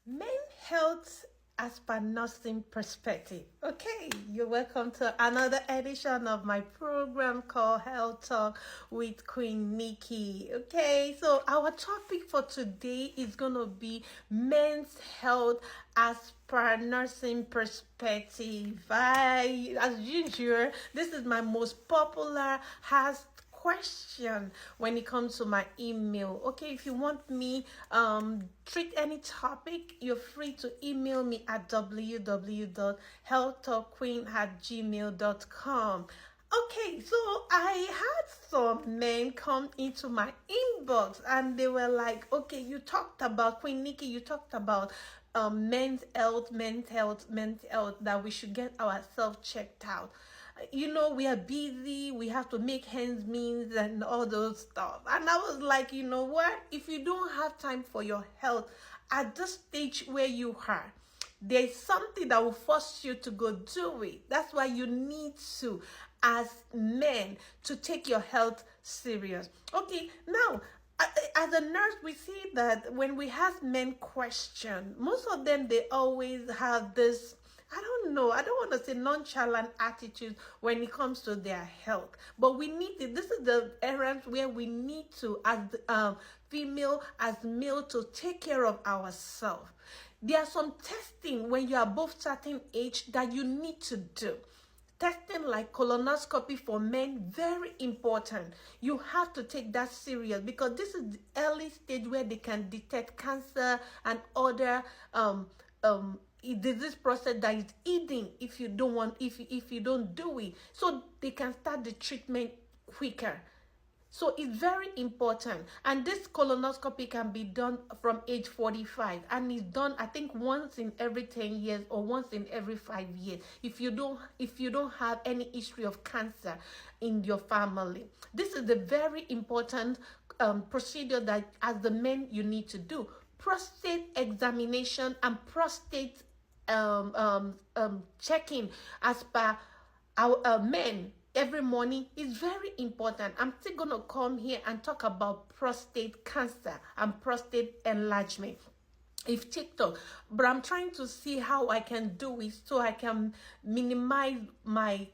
Men health as per nursing perspective. Okay, you're welcome to another edition of my program called Health Talk with Queen Nikki. Okay, so our topic for today is gonna be men's health as per nursing perspective. As usual, this is my most popular question when it comes to my email. Okay, if you want me treat any topic, you're free to email me at www.healthtalkqueen@gmail.com. Okay, so I had some men come into my inbox and they were like, okay, you talked about Queen Nikki, you talked about men's health, men's health, that we should get ourselves checked out. We are busy, we have to make ends meet and all those stuff. And I was like, you know what? If you don't have time for your health at this stage where you are, there's something that will force you to go do it. That's why you need to, as men, to take your health serious. Okay, now, as a nurse, we see that when we have men question, most of them, they always have this, I don't know, I don't want to say nonchalant attitude when it comes to their health. But we need to, this is the errand where we need to, as female, as male, to take care of ourselves. There are some testing when you are above certain age that you need to do. Testing like colonoscopy for men, very important. You have to take that serious because this is the early stage where they can detect cancer and other disease process that is eating if you don't do it. So they can start the treatment quicker. So it's very important. And this colonoscopy can be done from age 45. And it's done, I think, once in every 10 years or once in every 5 years. If you don't have any history of cancer in your family. This is the very important procedure that as the men you need to do. Prostate examination and prostate checking as per our men every morning is very important. I'm still going to come here and talk about prostate cancer and prostate enlargement. If TikTok, but I'm trying to see how I can do it so I can minimize my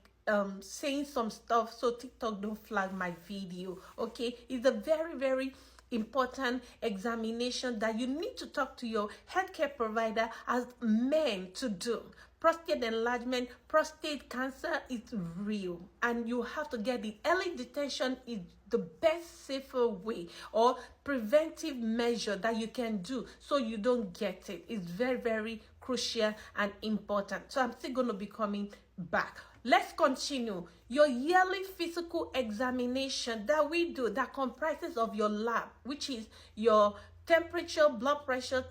saying some stuff so TikTok don't flag my video. Okay, it's a very, very important examination that you need to talk to your healthcare provider as men to do. Prostate enlargement, prostate cancer is real, and you have to get the early detection is the best, safer way or preventive measure that you can do so you don't get it. It's very, very crucial and important. So I'm still going to be coming back. Let's continue. Your yearly physical examination that we do that comprises of your lab, which is your temperature, blood pressure,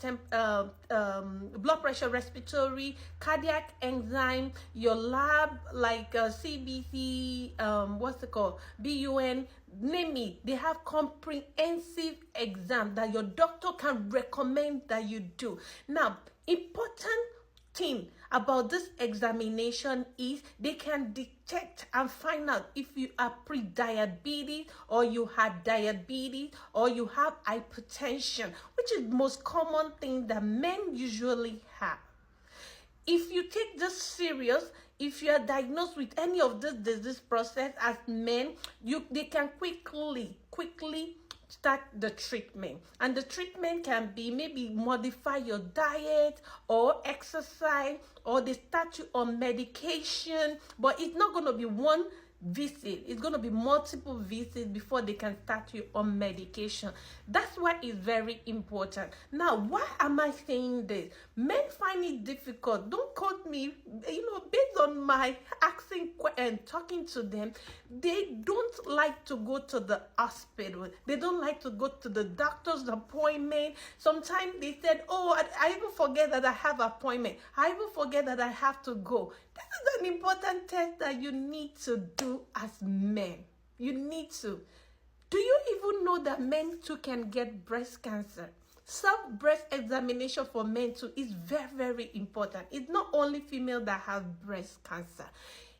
respiratory, cardiac enzyme, your lab like CBC, what's it called, BUN, name it. They have comprehensive exam that your doctor can recommend that you do. Now, important thing about this examination is they can detect and find out if you are pre-diabetes or you have diabetes or you have hypertension, which is the most common thing that men usually have. If you take this serious, if you are diagnosed with any of this disease process as men, they can quickly start the treatment. And the treatment can be maybe modify your diet or exercise, or they start you on medication, but it's not going to be one visit. It's going to be multiple visits before they can start you on medication. That's why it's very important. Now, why am I saying this? Men find it difficult. Don't quote me, based on my asking and talking to them, they don't like to go to the hospital. They don't like to go to the doctor's appointment. Sometimes they said, oh, I even forget that I have an appointment. I even forget that I have to go. This is an important test that you need to do as men. You need to. Do you even know that men too can get breast cancer? Self-breast examination for men too is very, very important. It's not only female that have breast cancer.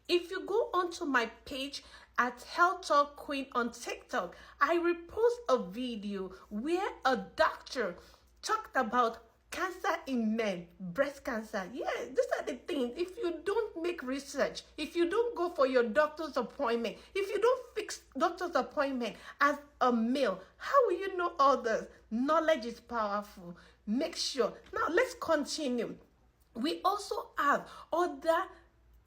If you go onto my page at Health Talk Queen on TikTok, I repost a video where a doctor talked about Cancer in men, breast cancer. Yeah, these are the things. If you don't make research, if you don't go for your doctor's appointment, if you don't fix doctor's appointment as a male, how will you know all this? Knowledge is powerful. Make sure. Now, let's continue. We also have other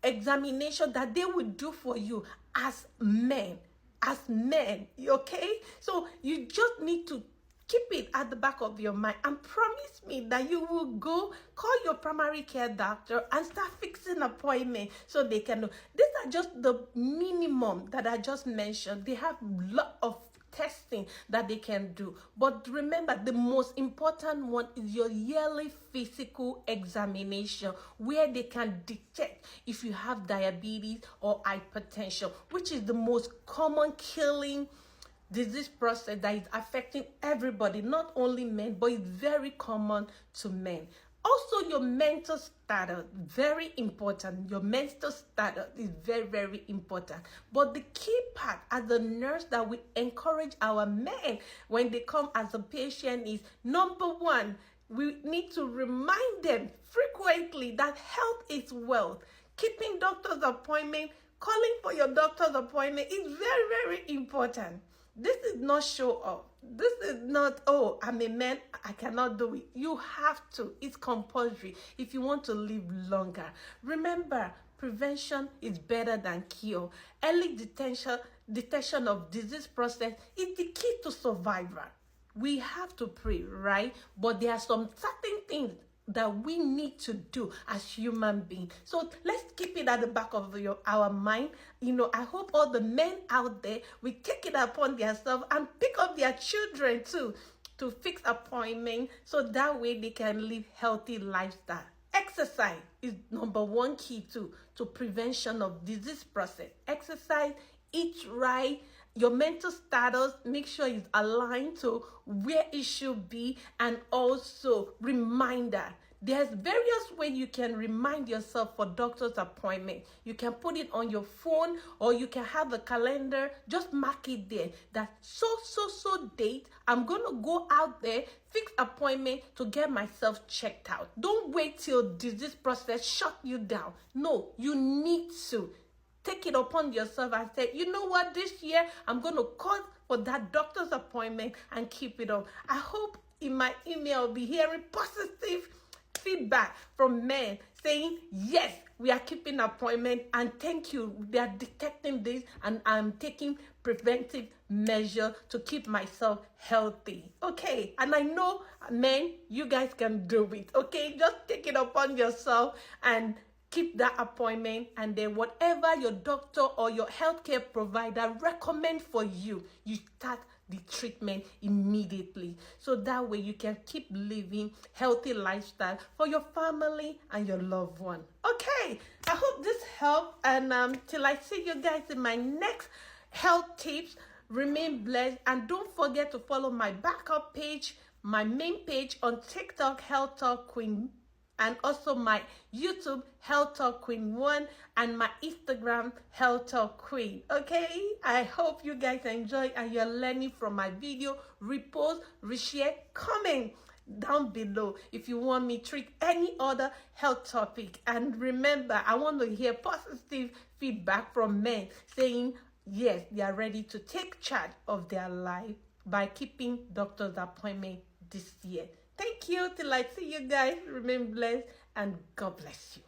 examination that they will do for you as men. As men, okay? So you just need to keep it at the back of your mind and promise me that you will go call your primary care doctor and start fixing appointment so they can know. These are just the minimum that I just mentioned. They have a lot of testing that they can do, but remember, the most important one is your yearly physical examination, where they can detect if you have diabetes or hypertension, which is the most common killing disease process that is affecting everybody, not only men, but it's very common to men. Also, your mental status, very important. Your mental status is very, very important. But the key part as a nurse that we encourage our men when they come as a patient is, number one, we need to remind them frequently that health is wealth. Keeping doctor's appointment, calling for your doctor's appointment is very, very important. This is not show off. This is not, oh, I'm a man, I cannot do it. You have to. It's compulsory if you want to live longer. Remember, prevention is better than cure. Early detection of disease process is the key to survival. We have to pray, right? But there are some certain things that we need to do as human beings. So let's keep it at the back of our mind. I hope all the men out there will take it upon themselves and pick up their children too to fix appointment, so that way they can live healthy lifestyle. Exercise is number one key to prevention of disease process. Exercise, eat right. Your mental status, make sure it's aligned to where it should be, and also reminder. There's various ways you can remind yourself for doctor's appointment. You can put it on your phone, or you can have a calendar. Just mark it there that so date, I'm going to go out there, fix appointment to get myself checked out. Don't wait till disease process shut you down. No, you need to take it upon yourself and say, you know what, this year I'm going to call for that doctor's appointment and keep it up. I hope in my email I'll be hearing positive feedback from men saying, yes, we are keeping appointment, and thank you, they are detecting this, and I'm taking preventive measure to keep myself healthy. Okay, and I know, men, you guys can do it. Okay, just take it upon yourself and keep that appointment, and then whatever your doctor or your healthcare provider recommend for you, you start the treatment immediately, so that way you can keep living healthy lifestyle for your family and your loved one. Okay, I hope this helped, and till I see you guys in my next health tips, remain blessed, and don't forget to follow my backup page, my main page on TikTok, Health Talk Queen, and also my YouTube, Health Talk Queen 1, and my Instagram, Health Talk Queen. Okay, I hope you guys enjoy and you're learning from my video. Repost, reshare, comment down below if you want me to treat any other health topic. And remember, I want to hear positive feedback from men saying, yes, they are ready to take charge of their life by keeping doctor's appointment this year. Thank you. Till I see you guys. Remain blessed, and God bless you.